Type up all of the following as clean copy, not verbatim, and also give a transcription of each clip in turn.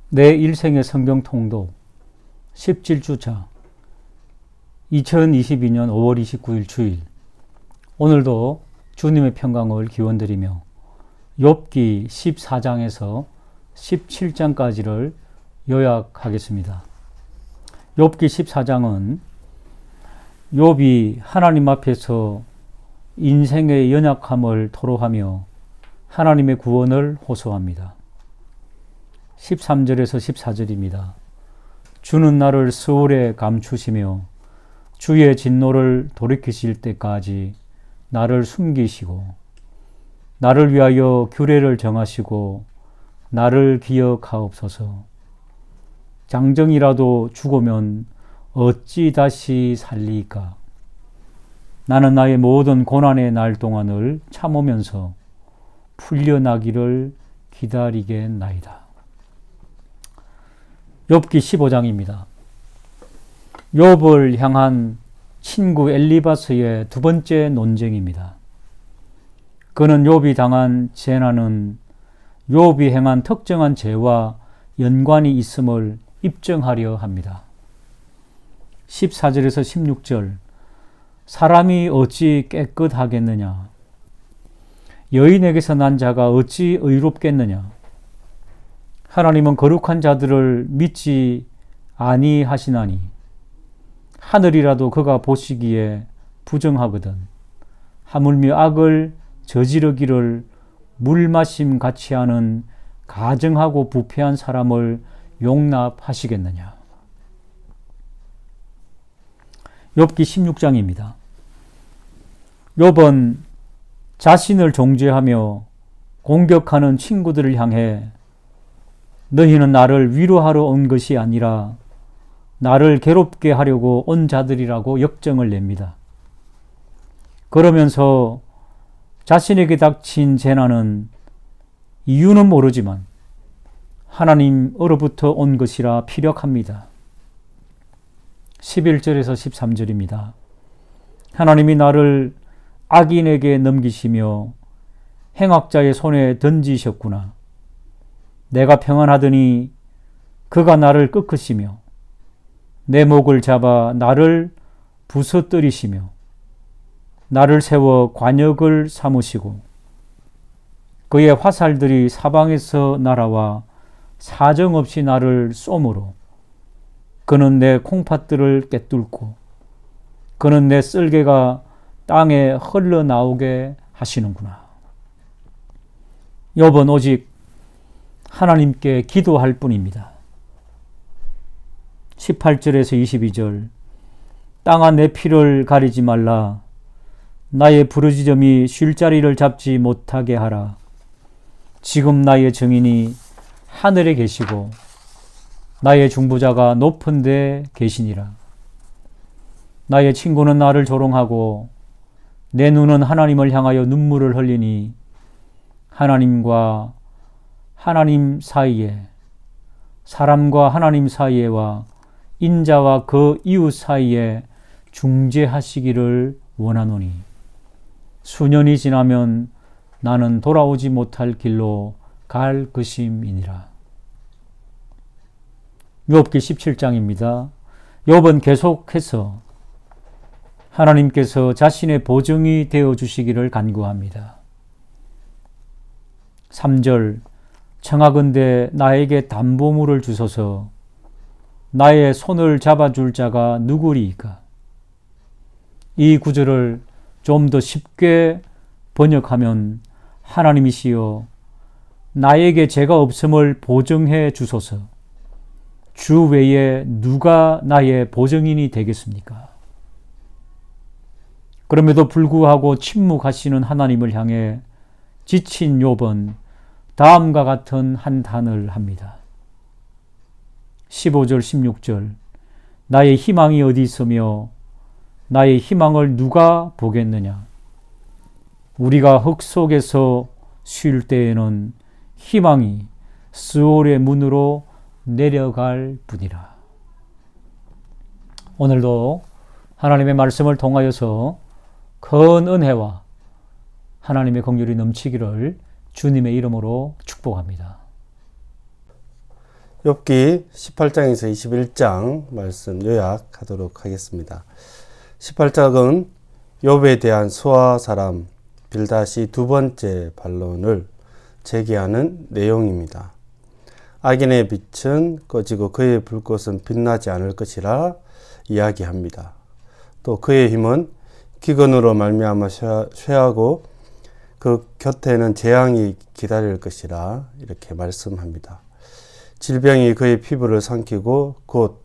내 일생의 성경 통독 17주차 2022년 5월 29일 주일. 오늘도 주님의 평강을 기원드리며 욥기 14장에서 17장까지를 요약하겠습니다. 욥기 14장은 욥이 하나님 앞에서 인생의 연약함을 토로하며 하나님의 구원을 호소합니다. 13절에서 14절입니다. 주는 나를 스올에 감추시며 주의 진노를 돌이키실 때까지 나를 숨기시고 나를 위하여 규례를 정하시고 나를 기억하옵소서. 장정이라도 죽으면 어찌 다시 살리까? 나는 나의 모든 고난의 날 동안을 참으면서 풀려나기를 기다리겠나이다. 욥기 15장입니다. 욥을 향한 친구 엘리바스의 두 번째 논쟁입니다. 그는 욥이 당한 재난은 욥이 행한 특정한 죄와 연관이 있음을 입증하려 합니다. 14절에서 16절, 사람이 어찌 깨끗하겠느냐? 여인에게서 난 자가 어찌 의롭겠느냐? 하나님은 거룩한 자들을 믿지 아니하시나니 하늘이라도 그가 보시기에 부정하거든. 하물며 악을 저지르기를 물마심 같이 하는 가증하고 부패한 사람을 용납하시겠느냐? 욥기 16장입니다. 욥은 자신을 정죄하며 공격하는 친구들을 향해 너희는 나를 위로하러 온 것이 아니라 나를 괴롭게 하려고 온 자들이라고 역정을 냅니다. 그러면서 자신에게 닥친 재난은 이유는 모르지만 하나님으로부터 온 것이라 피력합니다. 11절에서 13절입니다. 하나님이 나를 악인에게 넘기시며 행악자의 손에 던지셨구나. 내가 평안하더니 그가 나를 꺾으시며 내 목을 잡아 나를 부서뜨리시며 나를 세워 관역을 삼으시고 그의 화살들이 사방에서 날아와 사정없이 나를 쏘므로 그는 내 콩팥들을 꿰뚫고 그는 내 쓸개가 땅에 흘러나오게 하시는구나. 욥은 오직 하나님께 기도할 뿐입니다. 18절에서 22절, 땅아 내 피를 가리지 말라. 나의 부르짖음이 쉴 자리를 잡지 못하게 하라. 지금 나의 증인이 하늘에 계시고 나의 중보자가 높은 데 계시니라. 나의 친구는 나를 조롱하고 내 눈은 하나님을 향하여 눈물을 흘리니 하나님과 하나님 사이에, 사람과 하나님 사이에와 인자와 그 이웃 사이에 중재하시기를 원하노니 수년이 지나면 나는 돌아오지 못할 길로 갈 것임이니라. 욥기 17장입니다. 욥은 계속해서 하나님께서 자신의 보증이 되어주시기를 간구합니다. 3절, 청하건대 나에게 담보물을 주소서. 나의 손을 잡아줄 자가 누구리이까? 이 구절을 좀 더 쉽게 번역하면 하나님이시여 나에게 죄가 없음을 보증해 주소서. 주 외에 누가 나의 보증인이 되겠습니까? 그럼에도 불구하고 침묵하시는 하나님을 향해 지친 욥은 다음과 같은 한탄을 합니다. 15절 16절, 나의 희망이 어디 있으며 나의 희망을 누가 보겠느냐? 우리가 흙 속에서 쉴 때에는 희망이 스올의 문으로 내려갈 뿐이라. 오늘도 하나님의 말씀을 통하여서 큰 은혜와 하나님의 긍휼이 넘치기를 주님의 이름으로 축복합니다. 욥기 18장에서 21장 말씀 요약하도록 하겠습니다. 18장은 욥에 대한 수아 사람 빌닷이 두 번째 반론을 제기하는 내용입니다. 악인의 빛은 꺼지고 그의 불꽃은 빛나지 않을 것이라 이야기합니다. 또 그의 힘은 기근으로 말미암아 쇠하고 그 곁에는 재앙이 기다릴 것이라 이렇게 말씀합니다. 질병이 그의 피부를 삼키고 곧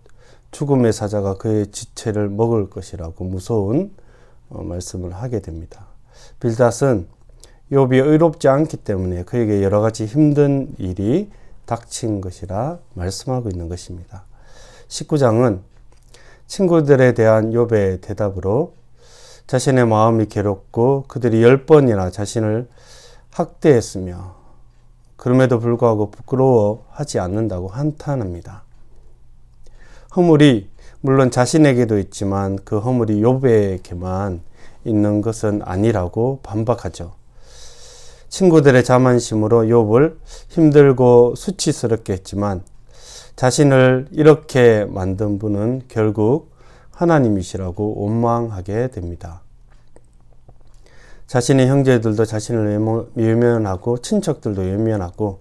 죽음의 사자가 그의 지체를 먹을 것이라고 무서운 말씀을 하게 됩니다. 빌닷은 욥이 의롭지 않기 때문에 그에게 여러 가지 힘든 일이 닥친 것이라 말씀하고 있는 것입니다. 19장은 친구들에 대한 욥의 대답으로 자신의 마음이 괴롭고 그들이 10번이나 자신을 학대했으며 그럼에도 불구하고 부끄러워하지 않는다고 한탄합니다. 허물이 물론 자신에게도 있지만 그 허물이 욥에게만 있는 것은 아니라고 반박하죠. 친구들의 자만심으로 욥을 힘들고 수치스럽게 했지만 자신을 이렇게 만든 분은 결국 하나님이시라고 원망하게 됩니다. 자신의 형제들도 자신을 외면하고 친척들도 외면하고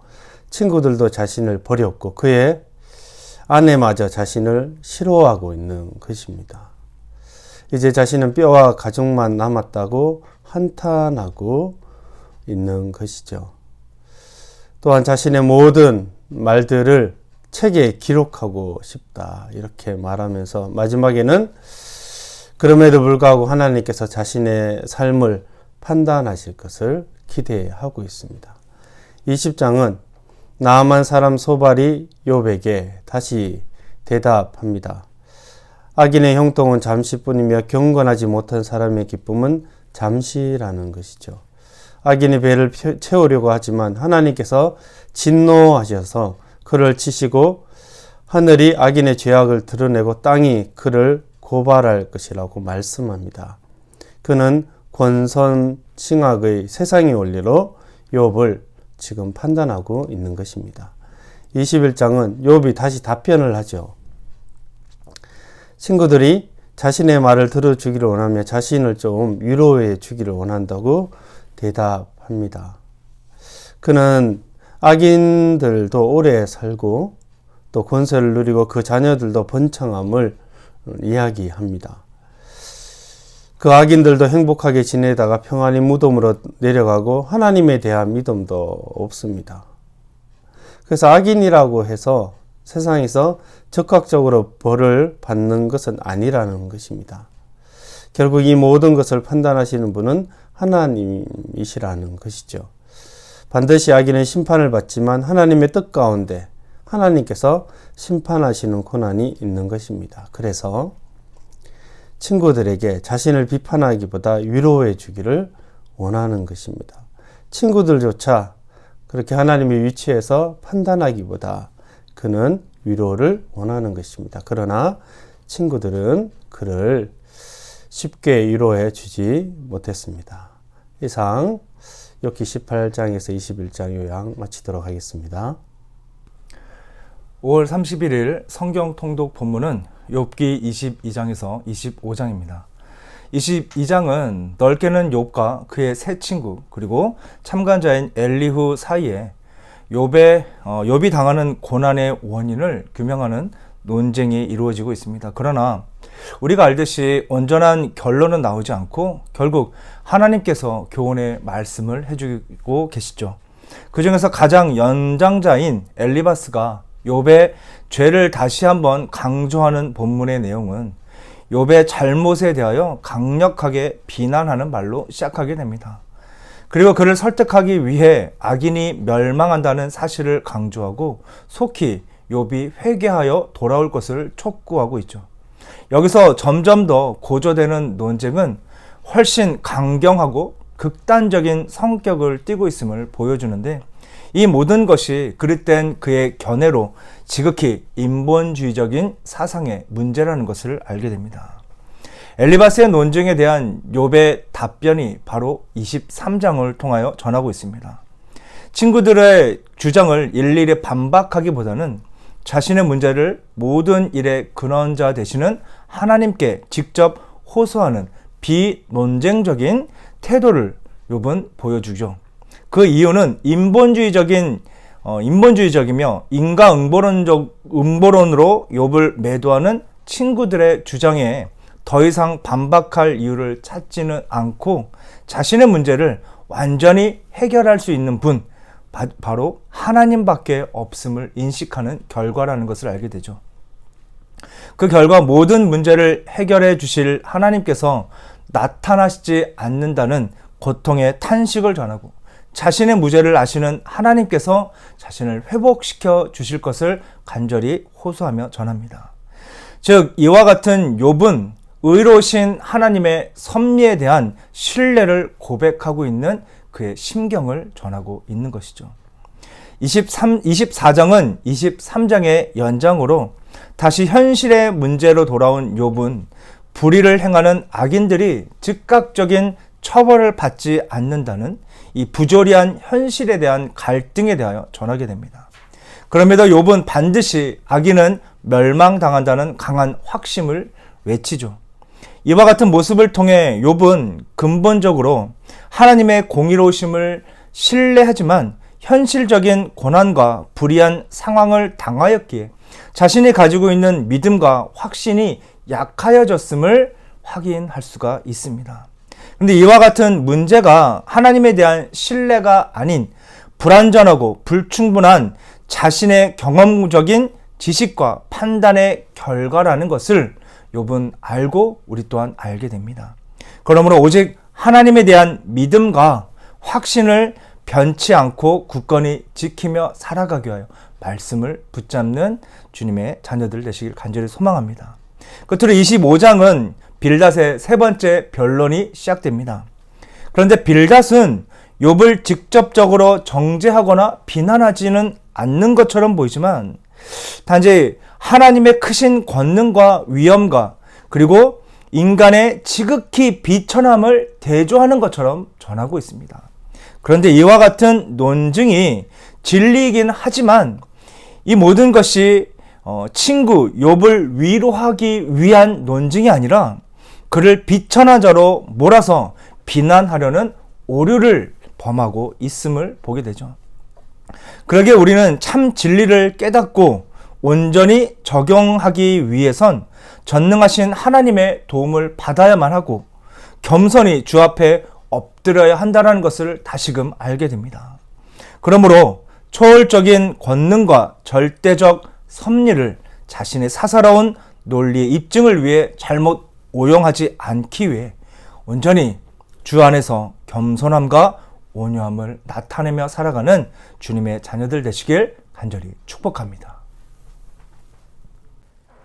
친구들도 자신을 버렸고 그의 아내마저 자신을 싫어하고 있는 것입니다. 이제 자신은 뼈와 가죽만 남았다고 한탄하고 있는 것이죠. 또한 자신의 모든 말들을 책에 기록하고 싶다 이렇게 말하면서 마지막에는 그럼에도 불구하고 하나님께서 자신의 삶을 판단하실 것을 기대하고 있습니다. 20장은 나아만 사람 소발이 욥에게 다시 대답합니다. 악인의 형통은 잠시뿐이며 경건하지 못한 사람의 기쁨은 잠시라는 것이죠. 악인이 배를 채우려고 하지만 하나님께서 진노하셔서 그를 치시고 하늘이 악인의 죄악을 드러내고 땅이 그를 고발할 것이라고 말씀합니다. 그는 권선징악의 세상의 원리로 욥을 지금 판단하고 있는 것입니다. 21장은 욥이 다시 답변을 하죠. 친구들이 자신의 말을 들어주기를 원하며 자신을 좀 위로해 주기를 원한다고 대답합니다. 그는 악인들도 오래 살고 또 권세를 누리고 그 자녀들도 번창함을 이야기합니다. 그 악인들도 행복하게 지내다가 평안히 무덤으로 내려가고 하나님에 대한 믿음도 없습니다. 그래서 악인이라고 해서 세상에서 적극적으로 벌을 받는 것은 아니라는 것입니다. 결국 이 모든 것을 판단하시는 분은 하나님이시라는 것이죠. 반드시 악인은 심판을 받지만 하나님의 뜻 가운데 하나님께서 심판하시는 고난이 있는 것입니다. 그래서 친구들에게 자신을 비판하기보다 위로해 주기를 원하는 것입니다. 친구들조차 그렇게 하나님의 위치에서 판단하기보다 그는 위로를 원하는 것입니다. 그러나 친구들은 그를 쉽게 위로해 주지 못했습니다. 이상 욥기 18장에서 21장 요약 마치도록 하겠습니다. 5월 31일 성경 통독 본문은 욥기 22장에서 25장입니다. 22장은 넓게는 욥과 그의 세 친구 그리고 참관자인 엘리후 사이에 욥이 당하는 고난의 원인을 규명하는 논쟁이 이루어지고 있습니다. 그러나 우리가 알듯이 온전한 결론은 나오지 않고 결국 하나님께서 교훈의 말씀을 해주고 계시죠. 그 중에서 가장 연장자인 엘리바스가 욥의 죄를 다시 한번 강조하는 본문의 내용은 욥의 잘못에 대하여 강력하게 비난하는 말로 시작하게 됩니다. 그리고 그를 설득하기 위해 악인이 멸망한다는 사실을 강조하고 속히 욥이 회개하여 돌아올 것을 촉구하고 있죠. 여기서 점점 더 고조되는 논쟁은 훨씬 강경하고 극단적인 성격을 띠고 있음을 보여주는데 이 모든 것이 그릇된 그의 견해로 지극히 인본주의적인 사상의 문제라는 것을 알게 됩니다. 엘리바스의 논쟁에 대한 욥의 답변이 바로 23장을 통하여 전하고 있습니다. 친구들의 주장을 일일이 반박하기보다는 자신의 문제를 모든 일의 근원자 되시는 하나님께 직접 호소하는 비논쟁적인 태도를 욥은 보여주죠. 그 이유는 인본주의적이며 음보론으로 욥을 매도하는 친구들의 주장에 더 이상 반박할 이유를 찾지는 않고 자신의 문제를 완전히 해결할 수 있는 분, 바로 하나님밖에 없음을 인식하는 결과라는 것을 알게 되죠. 그 결과 모든 문제를 해결해 주실 하나님께서 나타나시지 않는다는 고통의 탄식을 전하고 자신의 무죄를 아시는 하나님께서 자신을 회복시켜 주실 것을 간절히 호소하며 전합니다. 즉 이와 같은 욥은 의로우신 하나님의 섭리에 대한 신뢰를 고백하고 있는 그의 심경을 전하고 있는 것이죠. 24장은 23장의 연장으로 다시 현실의 문제로 돌아온 욥은 불의를 행하는 악인들이 즉각적인 처벌을 받지 않는다는 이 부조리한 현실에 대한 갈등에 대하여 전하게 됩니다. 그럼에도 욥은 반드시 악인은 멸망당한다는 강한 확신을 외치죠. 이와 같은 모습을 통해 욥은 근본적으로 하나님의 공의로우심을 신뢰하지만 현실적인 고난과 불의한 상황을 당하였기에 자신이 가지고 있는 믿음과 확신이 약하여졌음을 확인할 수가 있습니다. 그런데 이와 같은 문제가 하나님에 대한 신뢰가 아닌 불완전하고 불충분한 자신의 경험적인 지식과 판단의 결과라는 것을 욥은 알고 우리 또한 알게 됩니다. 그러므로 오직 하나님에 대한 믿음과 확신을 변치 않고 굳건히 지키며 살아가기 위하여 말씀을 붙잡는 주님의 자녀들 되시길 간절히 소망합니다. 끝으로 25장은 빌닷의 세 번째 변론이 시작됩니다. 그런데 빌닷은 욥을 직접적으로 정죄하거나 비난하지는 않는 것처럼 보이지만 단지 하나님의 크신 권능과 위엄과 그리고 인간의 지극히 비천함을 대조하는 것처럼 전하고 있습니다. 그런데 이와 같은 논증이 진리이긴 하지만 이 모든 것이 친구 욥을 위로하기 위한 논증이 아니라 그를 비천한 자로 몰아서 비난하려는 오류를 범하고 있음을 보게 되죠. 그러기에 우리는 참 진리를 깨닫고 온전히 적용하기 위해선 전능하신 하나님의 도움을 받아야만 하고 겸손히 주 앞에 엎드려야 한다는 것을 다시금 알게 됩니다. 그러므로 초월적인 권능과 절대적 섭리를 자신의 사사로운 논리의 입증을 위해 잘못 오용하지 않기 위해 온전히 주 안에서 겸손함과 온유함을 나타내며 살아가는 주님의 자녀들 되시길 간절히 축복합니다.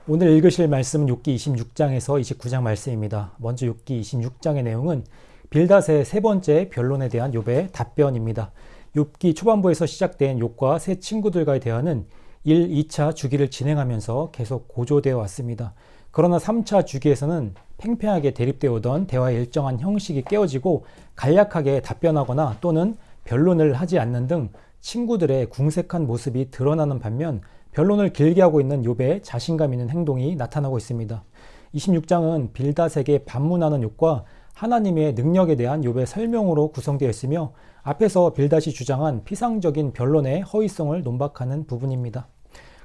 오늘 읽으실 말씀은 욥기 26장에서 29장 말씀입니다. 먼저 욥기 26장의 내용은 빌닷의 세 번째 변론에 대한 욥의 답변입니다. 욥기 초반부에서 시작된 욥과 세 친구들과의 대화는 1, 2차 주기를 진행하면서 계속 고조되어 왔습니다. 그러나 3차 주기에서는 팽팽하게 대립되어 오던 대화의 일정한 형식이 깨어지고 간략하게 답변하거나 또는 변론을 하지 않는 등 친구들의 궁색한 모습이 드러나는 반면 변론을 길게 하고 있는 욥의 자신감 있는 행동이 나타나고 있습니다. 26장은 빌닷에게 반문하는 욥과 하나님의 능력에 대한 욥의 설명으로 구성되어 있으며 앞에서 빌닷이 주장한 피상적인 변론의 허위성을 논박하는 부분입니다.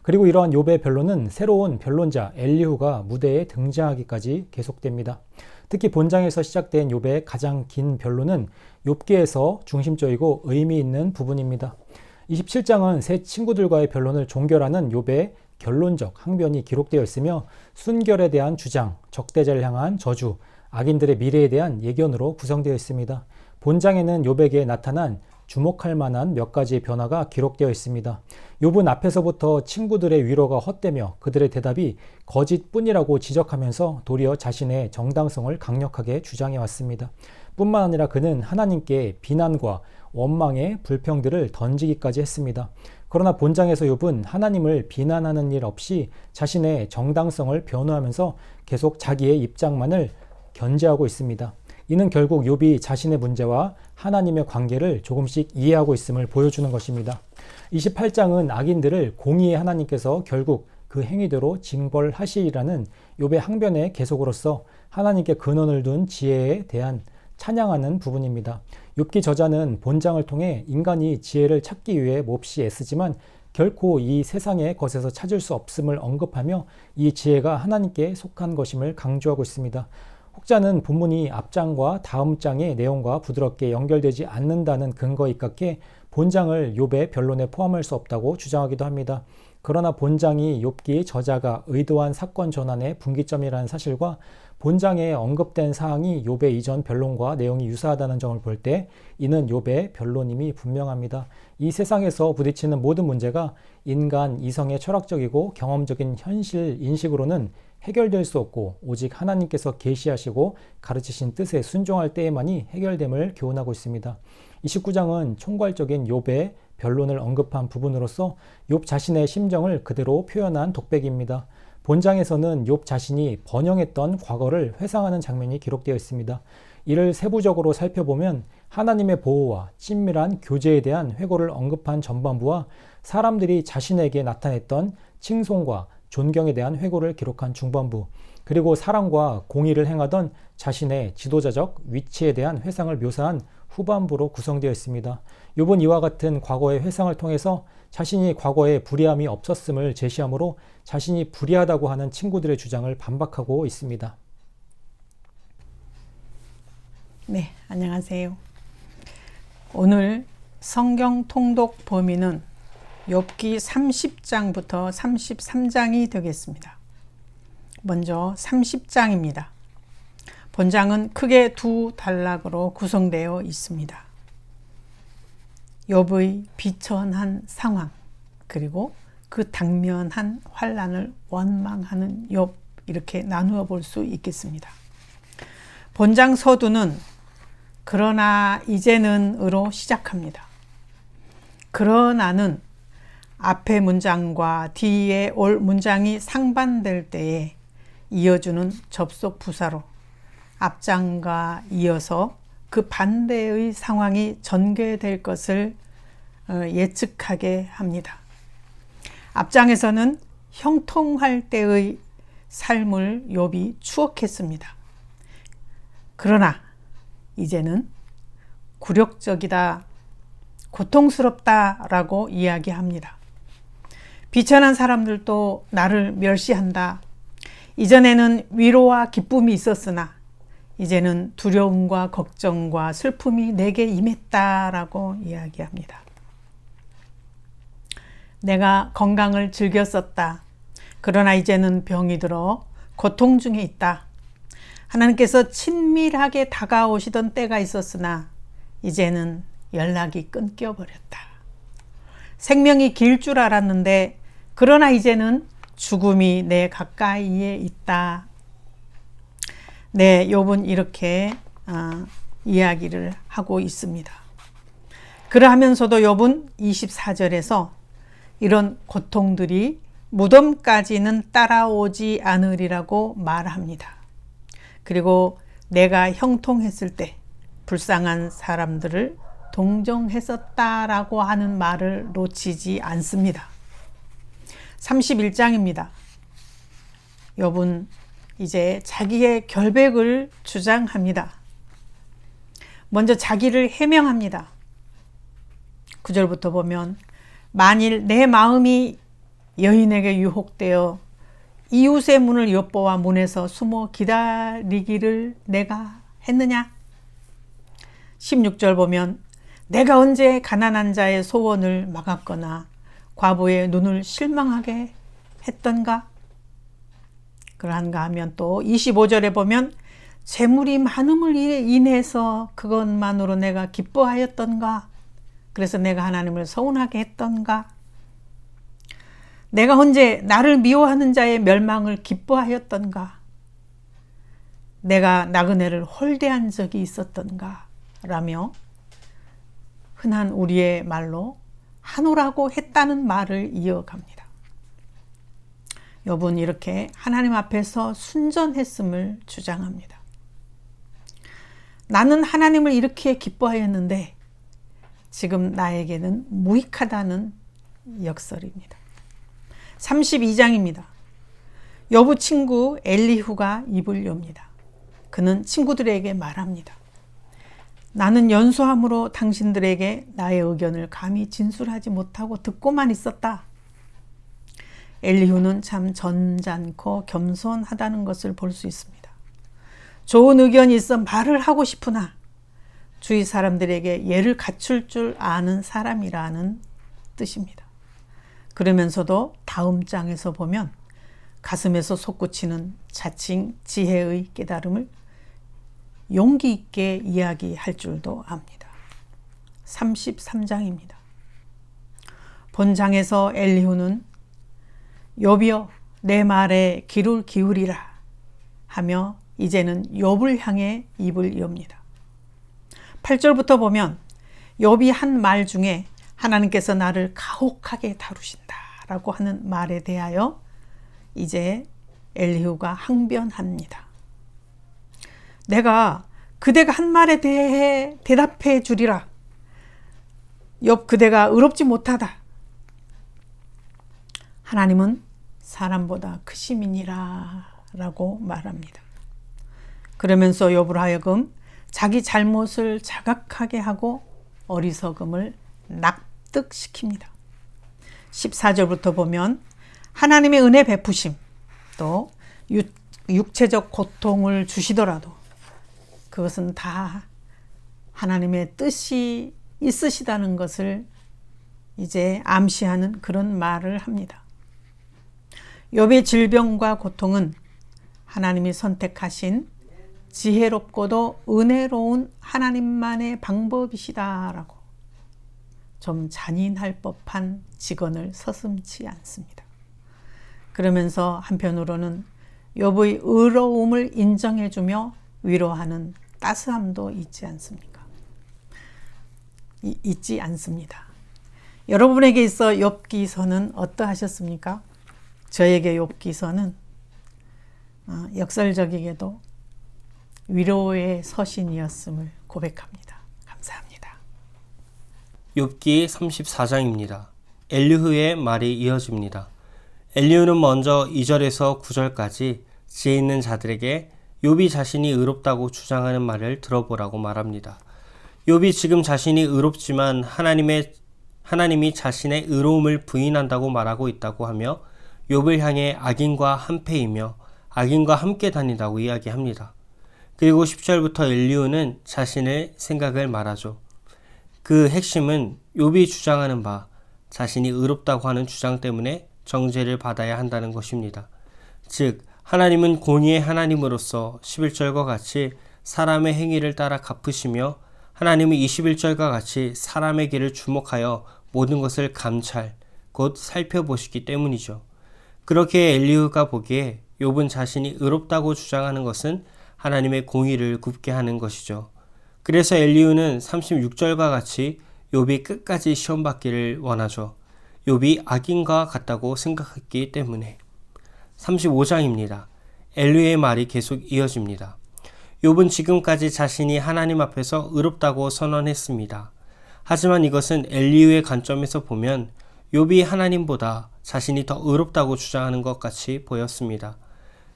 그리고 이러한 욥의 변론은 새로운 변론자 엘리후가 무대에 등장하기까지 계속됩니다. 특히 본장에서 시작된 욥의 가장 긴 변론은 욥기에서 중심적이고 의미 있는 부분입니다. 27장은 세 친구들과의 변론을 종결하는 욥의 결론적 항변이 기록되어 있으며 순결에 대한 주장, 적대자를 향한 저주, 악인들의 미래에 대한 예견으로 구성되어 있습니다. 본장에는 욥에게 나타난 주목할 만한 몇 가지의 변화가 기록되어 있습니다. 욥은 앞에서부터 친구들의 위로가 헛되며 그들의 대답이 거짓뿐이라고 지적하면서 도리어 자신의 정당성을 강력하게 주장해 왔습니다. 뿐만 아니라 그는 하나님께 비난과 원망의 불평들을 던지기까지 했습니다. 그러나 본장에서 욥은 하나님을 비난하는 일 없이 자신의 정당성을 변호하면서 계속 자기의 입장만을 견제하고 있습니다. 이는 결국 욥이 자신의 문제와 하나님의 관계를 조금씩 이해하고 있음을 보여주는 것입니다. 28장은 악인들을 공의의 하나님께서 결국 그 행위대로 징벌하시리라는 욥의 항변의 계속으로서 하나님께 근원을 둔 지혜에 대한 찬양하는 부분입니다. 욥기 저자는 본장을 통해 인간이 지혜를 찾기 위해 몹시 애쓰지만 결코 이 세상의 것에서 찾을 수 없음을 언급하며 이 지혜가 하나님께 속한 것임을 강조하고 있습니다. 혹자는 본문이 앞장과 다음 장의 내용과 부드럽게 연결되지 않는다는 근거에 입각해 본장을 욥의 변론에 포함할 수 없다고 주장하기도 합니다. 그러나 본장이 욥기 저자가 의도한 사건 전환의 분기점이라는 사실과 본장에 언급된 사항이 욥의 이전 변론과 내용이 유사하다는 점을 볼 때 이는 욥의 변론임이 분명합니다. 이 세상에서 부딪히는 모든 문제가 인간 이성의 철학적이고 경험적인 현실 인식으로는 해결될 수 없고 오직 하나님께서 계시하시고 가르치신 뜻에 순종할 때에만이 해결됨을 교훈하고 있습니다. 29장은 총괄적인 욥의 변론을 언급한 부분으로서 욥 자신의 심정을 그대로 표현한 독백입니다. 본장에서는 욥 자신이 번영했던 과거를 회상하는 장면이 기록되어 있습니다. 이를 세부적으로 살펴보면 하나님의 보호와 친밀한 교제에 대한 회고를 언급한 전반부와 사람들이 자신에게 나타냈던 칭송과 존경에 대한 회고를 기록한 중반부, 그리고 사랑과 공의를 행하던 자신의 지도자적 위치에 대한 회상을 묘사한 후반부로 구성되어 있습니다. 욥은 이와 같은 과거의 회상을 통해서 자신이 과거에 불의함이 없었음을 제시하므로 자신이 불의하다고 하는 친구들의 주장을 반박하고 있습니다. 네, 안녕하세요. 오늘 성경 통독 범위는 욥기 30장부터 33장이 되겠습니다. 먼저 30장입니다. 본장은 크게 두 단락으로 구성되어 있습니다. 욥의 비천한 상황, 그리고 그 당면한 환난을 원망하는 욥, 이렇게 나누어 볼 수 있겠습니다. 본장 서두는 그러나 이제는으로 시작합니다. 그러나는 앞의 문장과 뒤에 올 문장이 상반될 때에 이어주는 접속 부사로 앞장과 이어서 그 반대의 상황이 전개될 것을 예측하게 합니다. 앞장에서는 형통할 때의 삶을 욥이 추억했습니다. 그러나 이제는 굴욕적이다, 고통스럽다라고 이야기합니다. 비천한 사람들도 나를 멸시한다. 이전에는 위로와 기쁨이 있었으나 이제는 두려움과 걱정과 슬픔이 내게 임했다라고 이야기합니다. 내가 건강을 즐겼었다. 그러나 이제는 병이 들어 고통 중에 있다. 하나님께서 친밀하게 다가오시던 때가 있었으나 이제는 연락이 끊겨버렸다. 생명이 길 줄 알았는데 그러나 이제는 죽음이 내 가까이에 있다. 네, 욥은 이렇게 이야기를 하고 있습니다. 그러하면서도 욥은 24절에서 이런 고통들이 무덤까지는 따라오지 않으리라고 말합니다. 그리고 내가 형통했을 때 불쌍한 사람들을 동정했었다라고 하는 말을 놓치지 않습니다. 31장입니다. 욥은 이제 자기의 결백을 주장합니다. 먼저 자기를 해명합니다. 9절부터 보면 만일 내 마음이 여인에게 유혹되어 이웃의 문을 엿보아 문에서 숨어 기다리기를 내가 했느냐? 16절 보면 내가 언제 가난한 자의 소원을 막았거나 과부의 눈을 실망하게 했던가? 그러한가 하면 또 25절에 보면 재물이 많음을 인해서 그것만으로 내가 기뻐하였던가? 그래서 내가 하나님을 서운하게 했던가? 내가 언제 나를 미워하는 자의 멸망을 기뻐하였던가? 내가 나그네를 홀대한 적이 있었던가? 라며 흔한 우리의 말로 하노라고 했다는 말을 이어갑니다. 욥은 이렇게 하나님 앞에서 순전했음을 주장합니다. 나는 하나님을 이렇게 기뻐하였는데 지금 나에게는 무익하다는 역설입니다. 32장입니다. 욥의 친구 엘리후가 입을 엽니다. 그는 친구들에게 말합니다. 나는 연소함으로 당신들에게 나의 의견을 감히 진술하지 못하고 듣고만 있었다. 엘리후는 참 점잖고 겸손하다는 것을 볼 수 있습니다. 좋은 의견이 있어 말을 하고 싶으나 주위 사람들에게 예를 갖출 줄 아는 사람이라는 뜻입니다. 그러면서도 다음 장에서 보면 가슴에서 솟구치는 자칭 지혜의 깨달음을 용기 있게 이야기할 줄도 압니다. 33장입니다. 본장에서 엘리후는 욥이여 내 말에 귀를 기울이라 하며 이제는 욥을 향해 입을 엽니다. 8절부터 보면 욥이 한 말 중에 하나님께서 나를 가혹하게 다루신다 라고 하는 말에 대하여 이제 엘리후가 항변합니다. 내가 그대가 한 말에 대해 대답해 주리라. 욥 그대가 의롭지 못하다. 하나님은 사람보다 크심이니라 라고 말합니다. 그러면서 욥을 하여금 자기 잘못을 자각하게 하고 어리석음을 납득시킵니다. 14절부터 보면 하나님의 은혜 베푸심, 또 육체적 고통을 주시더라도 그것은 다 하나님의 뜻이 있으시다는 것을 이제 암시하는 그런 말을 합니다. 욥의 질병과 고통은 하나님이 선택하신 지혜롭고도 은혜로운 하나님만의 방법이시다라고 좀 잔인할 법한 직언을 서슴지 않습니다. 그러면서 한편으로는 욥의 의로움을 인정해주며 위로하는 따스함도 있지 않습니까? 있지 않습니다. 여러분에게 있어 욥기서는 어떠하셨습니까? 저에게 욥기서는 역설적이게도 위로의 서신이었음을 고백합니다. 감사합니다. 욥기 34장입니다. 엘리후의 말이 이어집니다. 엘리후는 먼저 2절에서 9절까지 지혜 있는 자들에게 욥이 자신이 의롭다고 주장하는 말을 들어보라고 말합니다. 욥이 지금 자신이 의롭지만 하나님이 자신의 의로움을 부인한다고 말하고 있다고 하며 욥을 향해 악인과 한패이며 악인과 함께 다닌다고 이야기합니다. 그리고 10절부터 엘리후는 자신의 생각을 말하죠. 그 핵심은 욥이 주장하는 바 자신이 의롭다고 하는 주장 때문에 정죄를 받아야 한다는 것입니다. 즉 하나님은 공의의 하나님으로서 11절과 같이 사람의 행위를 따라 갚으시며 하나님은 21절과 같이 사람의 길을 주목하여 모든 것을 감찰, 곧 살펴보시기 때문이죠. 그렇게 엘리후가 보기에 욥은 자신이 의롭다고 주장하는 것은 하나님의 공의를 굽게 하는 것이죠. 그래서 엘리후는 36절과 같이 욥이 끝까지 시험받기를 원하죠. 욥이 악인과 같다고 생각했기 때문에. 35장입니다. 엘리후의 말이 계속 이어집니다. 욥은 지금까지 자신이 하나님 앞에서 의롭다고 선언했습니다. 하지만 이것은 엘리후의 관점에서 보면 욥이 하나님보다 자신이 더 의롭다고 주장하는 것 같이 보였습니다.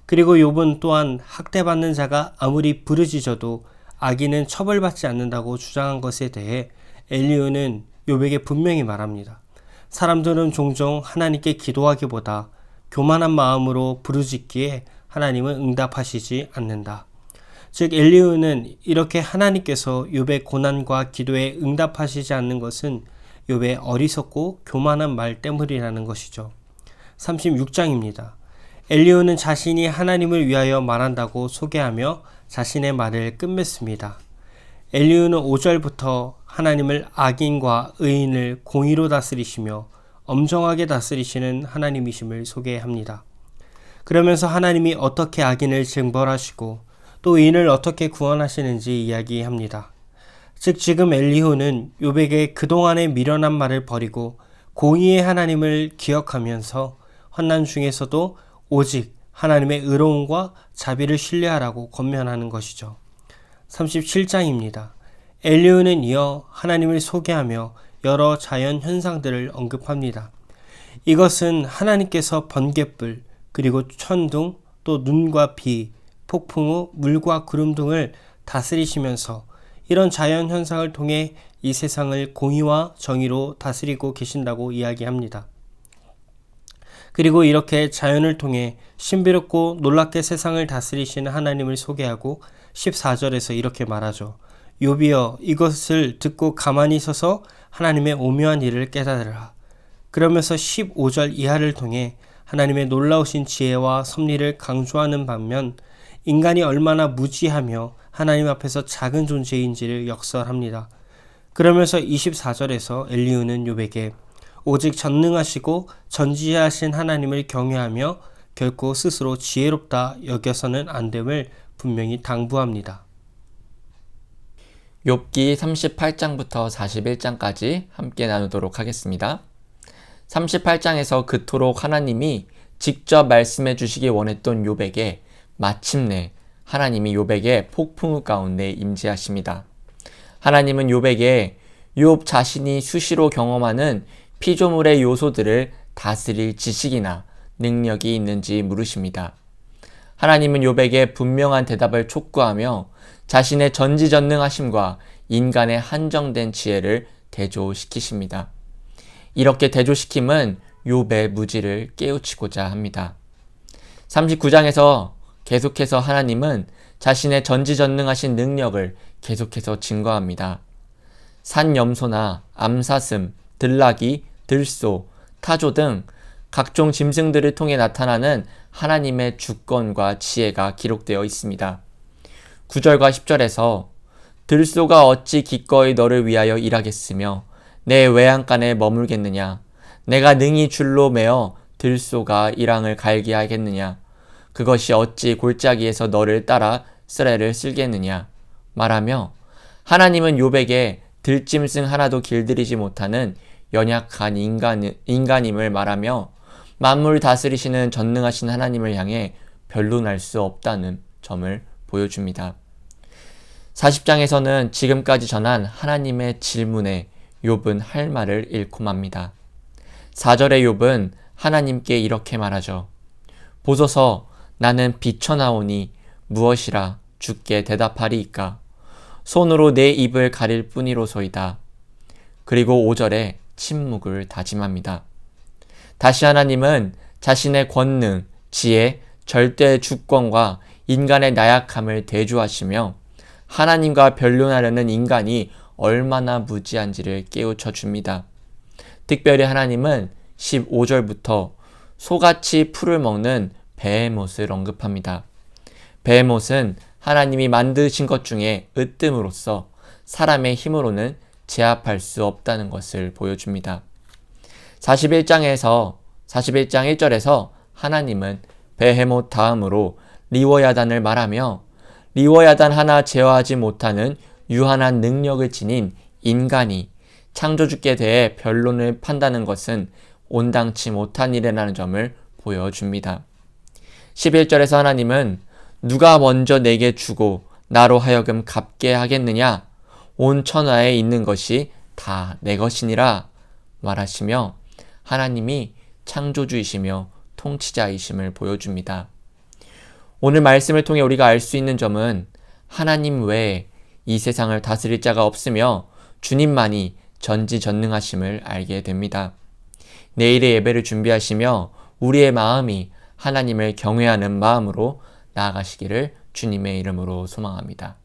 그리고 욥은 또한 학대받는 자가 아무리 부르짖어도 악인은 처벌받지 않는다고 주장한 것에 대해 엘리후는 욥에게 분명히 말합니다. 사람들은 종종 하나님께 기도하기보다 교만한 마음으로 부르짖기에 하나님은 응답하시지 않는다. 즉 엘리후는 이렇게 하나님께서 욥의 고난과 기도에 응답하시지 않는 것은 욥의 어리석고 교만한 말 때문이라는 것이죠. 36장입니다. 엘리후는 자신이 하나님을 위하여 말한다고 소개하며 자신의 말을 끝맺습니다. 엘리후는 5절부터 하나님을 악인과 의인을 공의로 다스리시며 엄정하게 다스리시는 하나님이심을 소개합니다. 그러면서 하나님이 어떻게 악인을 징벌하시고 또 의인을 어떻게 구원하시는지 이야기합니다. 즉 지금 엘리후는 욥에게 그동안의 미련한 말을 버리고 공의의 하나님을 기억하면서 환난 중에서도 오직 하나님의 의로움과 자비를 신뢰하라고 권면하는 것이죠. 37장입니다. 엘리후는 이어 하나님을 소개하며 여러 자연 현상들을 언급합니다. 이것은 하나님께서 번갯불, 그리고 천둥, 또 눈과 비, 폭풍 후 물과 구름 등을 다스리시면서 이런 자연 현상을 통해 이 세상을 공의와 정의로 다스리고 계신다고 이야기합니다. 그리고 이렇게 자연을 통해 신비롭고 놀랍게 세상을 다스리시는 하나님을 소개하고 14절에서 이렇게 말하죠. 욥이여 이것을 듣고 가만히 서서 하나님의 오묘한 일을 깨달으라. 그러면서 15절 이하를 통해 하나님의 놀라우신 지혜와 섭리를 강조하는 반면 인간이 얼마나 무지하며 하나님 앞에서 작은 존재인지를 역설합니다. 그러면서 24절에서 엘리후는 욥에게 오직 전능하시고 전지하신 하나님을 경외하며 결코 스스로 지혜롭다 여겨서는 안 됨을 분명히 당부합니다. 욥기 38장부터 41장까지 함께 나누도록 하겠습니다. 38장에서 그토록 하나님이 직접 말씀해 주시기 원했던 욥에게 마침내 하나님이 욥에게 폭풍우 가운데 임재하십니다. 하나님은 욥에게 욥 자신이 수시로 경험하는 피조물의 요소들을 다스릴 지식이나 능력이 있는지 물으십니다. 하나님은 욥에게 분명한 대답을 촉구하며 자신의 전지전능하심과 인간의 한정된 지혜를 대조시키십니다. 이렇게 대조시킴은 욥의 무지를 깨우치고자 합니다. 39장에서 계속해서 하나님은 자신의 전지전능하신 능력을 계속해서 증거합니다. 산염소나 암사슴, 들나귀, 들소, 타조 등 각종 짐승들을 통해 나타나는 하나님의 주권과 지혜가 기록되어 있습니다. 9절과 10절에서 들소가 어찌 기꺼이 너를 위하여 일하겠으며 내 외양간에 머물겠느냐? 내가 능히 줄로 매어 들소가 이랑을 갈게 하겠느냐? 그것이 어찌 골짜기에서 너를 따라 쓰레를 쓸겠느냐? 말하며 하나님은 욥에게 들짐승 하나도 길들이지 못하는 연약한 인간임을 말하며 만물 다스리시는 전능하신 하나님을 향해 변론할 수 없다는 점을 보여줍니다. 40장에서는 지금까지 전한 하나님의 질문에 욥은 할 말을 잃고 맙니다. 4절의 욥은 하나님께 이렇게 말하죠. 보소서 나는 비쳐나오니 무엇이라 주께 대답하리이까? 손으로 내 입을 가릴 뿐이로소이다. 그리고 5절에 침묵을 다짐합니다. 다시 하나님은 자신의 권능, 지혜, 절대 주권과 인간의 나약함을 대조하시며 하나님과 변론하려는 인간이 얼마나 무지한지를 깨우쳐 줍니다. 특별히 하나님은 15절부터 소같이 풀을 먹는 베헤못을 언급합니다. 베헤못은 하나님이 만드신 것 중에 으뜸으로써 사람의 힘으로는 제압할 수 없다는 것을 보여줍니다. 41장 1절에서 하나님은 베헤못 다음으로 리워야단을 말하며 리워야단 하나 제어하지 못하는 유한한 능력을 지닌 인간이 창조주께 대해 변론을 판다는 것은 온당치 못한 일이라는 점을 보여줍니다. 11절에서 하나님은 누가 먼저 내게 주고 나로 하여금 갚게 하겠느냐? 온 천하에 있는 것이 다 내 것이니라 말하시며 하나님이 창조주이시며 통치자이심을 보여줍니다. 오늘 말씀을 통해 우리가 알 수 있는 점은 하나님 외에 이 세상을 다스릴 자가 없으며 주님만이 전지전능하심을 알게 됩니다. 내일의 예배를 준비하시며 우리의 마음이 하나님을 경외하는 마음으로 나아가시기를 주님의 이름으로 소망합니다.